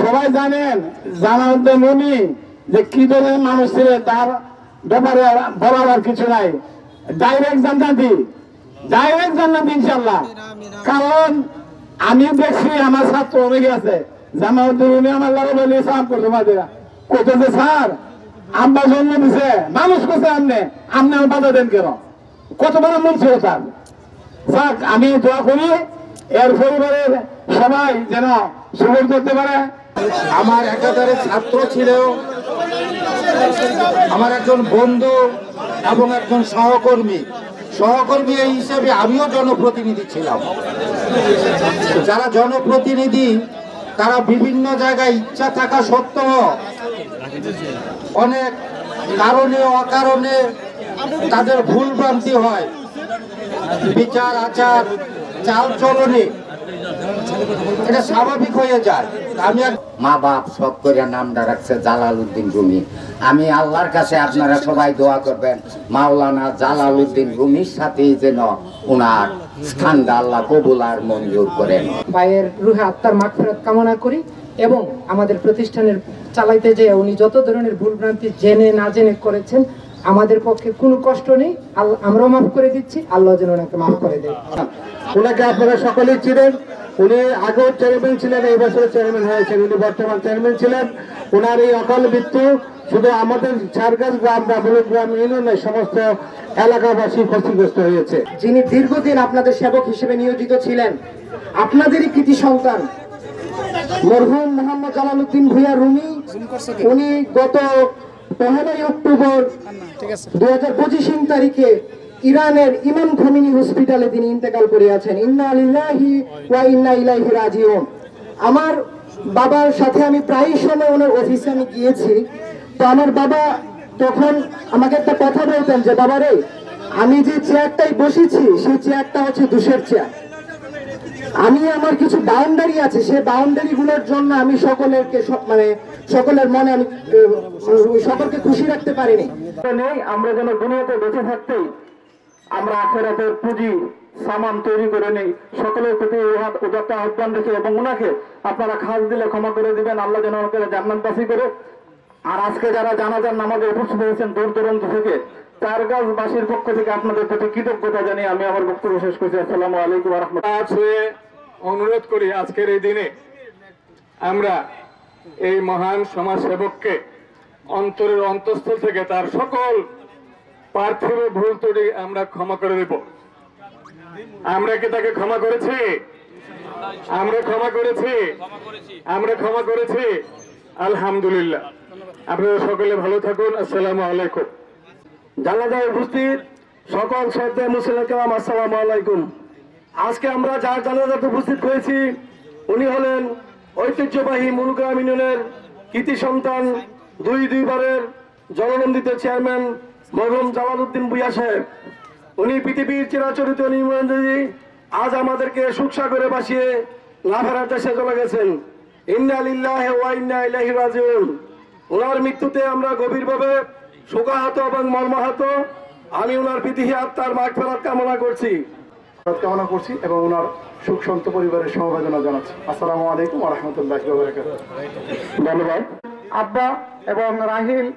সবাই জানেন Jalaluddin Rumi যে কি ধরনের মানুষ ছিলেন, তার ব্যাপারে বলার কিছু নাই। ডাইরেক্ট জান্নাতি, ডাইরেক্ট জান্নাতি ইনশাআল্লাহ। কারণ আমি দেখছি আমার ছাত্র অনেকে আছে, জালালউদ্দিন রুমি আমার লাগে বলে সালাম করতে পারে, কইতেছে স্যার আব্বা জন্ম দিছে, মানুষ করছে আপনি আমার বাধা দেন কেন? কত বড় মন ছিল তার। যাক, আমি দোয়া করি এর পরিবারের সবাই যেন সফল করতে পারে। আমার একাধারে ছাত্র ছিল, আমার একজন বন্ধু এবং একজন সহকর্মী এই হিসেবে আমিও জনপ্রতিনিধি ছিলাম। যারা জনপ্রতিনিধি তারা বিভিন্ন জায়গায় ইচ্ছা থাকা সত্ত্বেও অনেক কারণে অকারণে তাদের ভুল ভ্রান্তি হয়, বিচার আচার চাল চলনে এটা স্বাভাবিক হয়ে যায়। আমি মা বাপ সব করে নামটা রাখছে জালালউদ্দিন রুমি। আমি আল্লাহর কাছে আপনারা সবাই দোয়া করবেন মাওলানা জালালউদ্দিন রুমির সাথে যেন ওনার স্থানটা আল্লাহ কবুল আর মঞ্জুর করেন। ভাইয়ের রুহে আত্মার মাগফিরাত কামনা করি এবং আমাদের প্রতিষ্ঠানের চালাইতে যে উনি যত ধরনের ভুলভ্রান্তি জেনে না জেনে করেছেন, আমাদের পক্ষে কোনো কষ্ট নেই, আমরাও মাফ করে দিচ্ছি, আল্লাহ যেন ওনাকে মাফ করে দেয়। ওনাকে আপনারা সকলেই চিনেন, উনি আগেও চেয়ারম্যান ছিলেন, এই বছর চেয়ারম্যান হয়েছেন, উনি বর্তমান চেয়ারম্যান ছিলেন। ওনার এই অকাল মৃত্যু শুধু আমাদের চারগাছ গ্রাম ডাবলুক গ্রাম ইউনিয়নে সমস্ত এলাকাবাসী ক্ষতিগ্রস্ত হয়েছে। যিনি দীর্ঘদিন আপনাদের সেবক হিসেবে নিয়োজিত ছিলেন, আপনাদেরই কৃতি সন্তান মরহুম মোহাম্মদ জালালউদ্দিন ভূঁইয়া রুমি, উনি গত 1 অক্টোবর 2025 তারিখে ইরানের ইমাম খোমেনি হসপিটালে তিনি ইন্তেকাল করিয়াছেন। ইন্না লিল্লাহি ওয়া ইন্না ইলাইহি রাজিউন। আমার বাবার সাথে আমি প্রায় সময় ওনার অফিসে আমি গিয়েছি, তো আমার বাবা তখন আমাকে একটা কথা বলতেন যে বাবা রে, আমি যে চেয়ারটাই বসেছি সেই চেয়ারটা হচ্ছে দোষের চেয়ার। আমি আমার কিছু বাউন্ডারি আছে, সেই বাউন্ডারি গুলোর জন্য আমি সকলের মনে আমি সকলকে খুশি রাখতে পারিনি। আমরা যেন দুনিয়াতে বেঁচে থাকতেই আমরা আখিরাতের পুঁজি সামান তৈরি করে নেই। সকলের প্রতি উদাত্ত আহ্বান রেখে এবং ওনাকে আপনারা খাস দিলে ক্ষমা করে দিবেন, আল্লাহ যেন ওনাকে জান্নাতবাসী করে। আর আজকে যারা জানাজার নামাজে উপস্থিত হয়েছেন দূর দূরান্ত থেকে, চারগাছবাসীর পক্ষ থেকে আপনাদের প্রতি কৃতজ্ঞতা জানিয়ে আমি আমার বক্তব্য শেষ করছি। আসসালামু আলাইকুম ওয়া রাহমাতুল্লাহ। অনুরোধ করি আজকের এই দিনে আমরা এই মহান সমাজসেবককে অন্তরের অন্তঃস্থল থেকে তার সকল পার্থিব ভুল ত্রুটি আমরা ক্ষমা করে দেব। আমরা কি তাকে ক্ষমা করেছি? আমরা ক্ষমা করেছি আলহামদুলিল্লাহ। আপনারা সকলে ভালো থাকুন। আসসালামু আলাইকুম। জানাজায় উপস্থিত সকল শ্রদ্ধেয় মুসলিম কেরাম, আসসালামু আলাইকুম। আজকে আমরা যার জানাজাতে উপস্থিত হয়েছি উনি হলেন ঐতিহ্যবাহী মুলগ্রাম ইউনিয়নের কৃতি সন্তান, দুইবারের জননন্দিত চেয়ারম্যান মরহুম জালালউদ্দিন ভূঁইয়া সাহেব। উনি পৃথিবীর চিরাচরিত নির্মাণী আজ আমাদেরকে সুখসাগরে বাসিয়ে না ফেরার দেশে চলে গেছেন। ইন্না লিল্লাহি ওয়া ইন্না ইলাইহি রাজিউন। ওনার মৃত্যুতে আমরা গভীরভাবে শোকাহত এবং মর্মাহত। আমি ওনার বিদেহী আত্মার মাগফিরাত কামনা করছি এবং ওনার সুখ শান্ত পরিবারের সমবেদনা জানাচ্ছি। আসসালামু আলাইকুম ওয়া রাহমাতুল্লাহি ওয়া বারাকাতুহু। ধন্যবাদ। আব্বা এবং রাহিল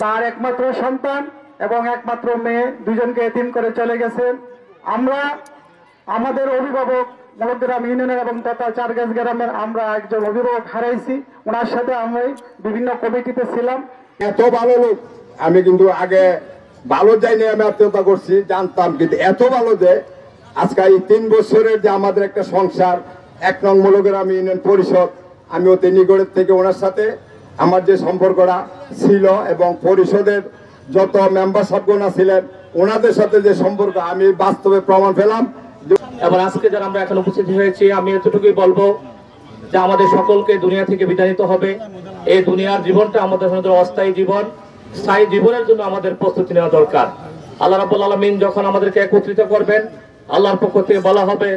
তার একমাত্র সন্তান এবং একমাত্র মেয়ে, দুজনকে এতিম করে চলে গেছেন। আমরা আমাদের অভিভাবক মুলগ্রাম ইউনিয়নের এবং তথা চারগাছ গ্রামের আমরা একজন অভিভাবক হারাইছি। ওনার সাথে আমি বিভিন্ন কমিটিতে ছিলাম। এত ভালো লোক আমি কিন্তু আগে ভালো যাইনি, আমি আত্মীয়তা করছি জানতাম, কিন্তু এত ভালো যে আজকে এই 3 বছরের যে আমাদের একটা সংসার 1 নং মুলগ্রাম ইউনিয়ন পরিষদ, আমি অতি নিকটের থেকে ওনার সাথে আমার যে সম্পর্কটা ছিল এবং পরিষদের যত মেম্বার সাহেবগণ ছিলেন ওনাদের সাথে যে সম্পর্ক আমি বাস্তবে প্রমাণ পেলাম। এবং আজকে যারা আমরা এখন উপস্থিত হয়েছি, আমি এতটুকুই বলবো যে আমাদের সকলকে দুনিয়া থেকে বিদায় নিতে হবে। এই দুনিয়ার জীবনটা আমাদের অস্থায়ী জীবন, স্থায়ী জীবনের জন্য আমাদের প্রস্তুতি নেওয়া দরকার। আল্লাহ রাব্বুল আলামিন যখন আমাদেরকে একত্রিত করবেন, আল্লাহর পক্ষ থেকে বলা হবে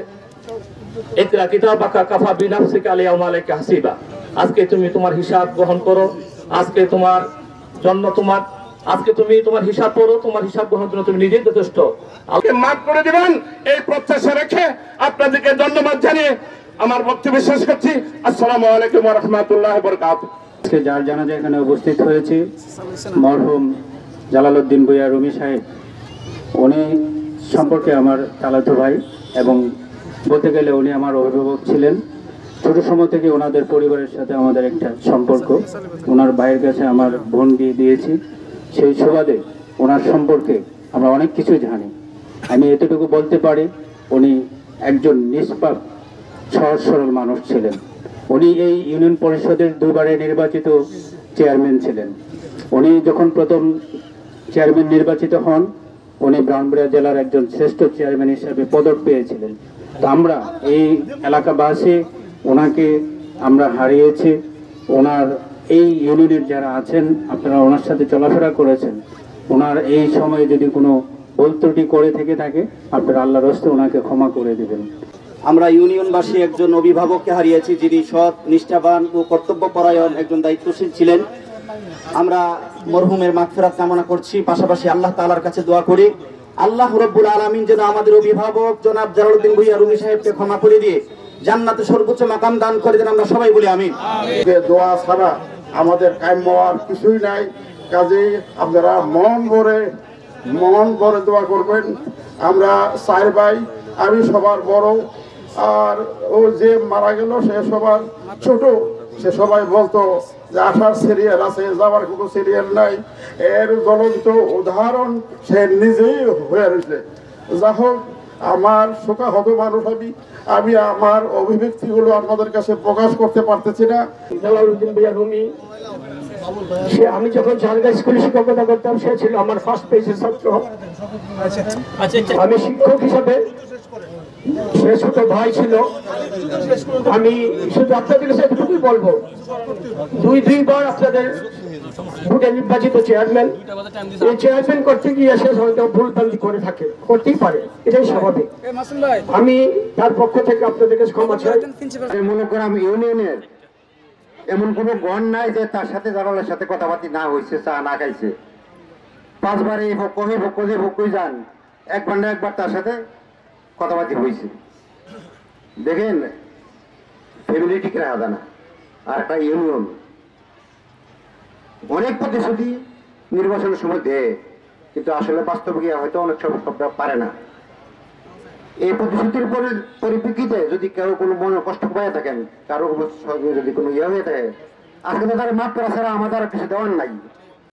ইকরা কিতাবাকা কাফা বিনাফসিকা আল-ইয়াওমা আলাইকা হাসিবা। আজকে তুমি তোমার হিসাব গ্রহণ করো, আজকে তোমার জন্য আজকে তুমি তোমার হিসাব পড়ো, তোমার হিসাব গ্রহণের জন্য তুমি নিজেই যথেষ্ট। মাফ করে দিবেন এই প্রত্যাশা রেখে আপনাদেরকে ধন্যবাদ জানিয়ে আমার বক্তব্য শেষ করছি। আসসালামু আলাইকুম ওয়া রাহমাতুল্লাহি ওয়া বারাকাতুহু। আজকে যার জানাজা এখানে উপস্থিত হয়েছে মরহুম জালালউদ্দিন ভূঁইয়া রুমি সাহেব, উনি সম্পর্কে আমার চালাতো ভাই এবং বলতে গেলে উনি আমার অভিভাবক ছিলেন। ছোট সময় থেকে ওনাদের পরিবারের সাথে আমাদের একটা সম্পর্ক। ওনার ভাইয়ের কাছে আমার বোন বিয়ে দিয়েছি, সেই সুবাদে ওনার সম্পর্কে আমরা অনেক কিছু জানি। আমি এতটুকু বলতে পারি, উনি একজন নিষ্পাপ সহজ সরল মানুষ ছিলেন। উনি এই ইউনিয়ন পরিষদের দুবারে নির্বাচিত চেয়ারম্যান ছিলেন। উনি যখন প্রথম চেয়ারম্যান নির্বাচিত হন, উনি ব্রাহ্মণবাড়িয়া জেলার একজন শ্রেষ্ঠ চেয়ারম্যান হিসেবে পদক পেয়েছিলেন। তো আমরা এই এলাকাবাসী ওনাকে আমরা হারিয়েছি। ওনার এই ইউনিয়নের যারা আছেন, আপনারা ওনার সাথে চলাফেরা করেছেন, ওনার এই সময়ে যদি কোনো ভুল ত্রুটি করে থেকে থাকে, আপনারা আল্লাহর হস্তে ওনাকে ক্ষমা করে দেবেন। আমরা ইউনিয়নবাসী একজন অভিভাবককে হারিয়েছি, যিনি সৎ, নিষ্ঠাবান ও কর্তব্যপরায়ণ একজন দায়িত্বশীল ছিলেন। আমরা মরহুমের মাগফিরাত কামনা করছি, পাশাপাশি আল্লাহ তাআলার কাছে দোয়া করি আল্লাহ রাব্বুল আলামিন যেন আমাদের অভিভাবক জনাব জালালউদ্দিন ভূঁইয়া রুমি সাহেবকে ক্ষমা করে দিয়ে জান্নাতে সর্বোচ্চ মাকাম দান করে দেন। আমরা সবাই বলি আমিন। দোয়া ছাড়া আমাদের কাম্য আর কিছুই নাই। কাজেই আপনারা মন ভরে দোয়া করবেন। আমরা চার ভাই, আমি সবার বড়, আর ও যে মারা গেল সে সবার ছোট। সে সবাই বলতো যে আসার সিরিয়াল আছে, যাওয়ার কোনো সিরিয়াল নাই। এর জ্বলন্ত উদাহরণ সে নিজেই হয়ে রয়েছে। যা হোক, আমার শোকাহত মানুষ আমি আমার অভিব্যক্তিগুলো আপনাদের কাছে প্রকাশ করতে পারতেছি না। জালালউদ্দিন ভূঁইয়া রুমি, সে আমি যখন ঝালদা স্কুলে শিক্ষকতা করতাম, সে ছিল আমার ফার্স্ট পেজের ছাত্র। আমি শিক্ষক হিসাবে সে ছোট ভাই ছিল। আমি শুধু আপনাদের কাছে এতটুকুই বলবো, দুইবার আপনাদের ভোটে নির্বাচিত চেয়ারম্যান, এই চেয়ারম্যান করতে গিয়ে সে হয়তো ভুল ভ্রান্তি করে থাকে, করতেই পারে, এটাই স্বাভাবিক। আমি তার পক্ষ থেকে আপনাদের কাছে ক্ষমা চাই। মনে করাম ইউনিয়নের এমন কোনো গণ নাই যে তার সাথে জালালের সাথে কথাবার্তা না হয়েছে, চা না খাইছে। 5 বারে ভক্কই যান, একবার তার সাথে কথাবার্তা হয়েছে। দেখেন, ফ্যামিলি ঠিক রাখা যায় না। আর একটা ইউনিয়ন অনেক প্রতিশ্রুতি নির্বাচনের সময় দেয়, কিন্তু আসলে বাস্তবে গিয়ে হয়তো অনেক সব পারে না। এই প্রতিশ্রুতির পরিপ্রেক্ষিতে যদি কেউ কোনো মনে কষ্ট পাইয়া থাকেন, কারো যদি কোনো হয়ে থাকে, আজকে তো তারা মাফ করা ছাড়া আমাদের আর কিছু দেওয়ার নাই।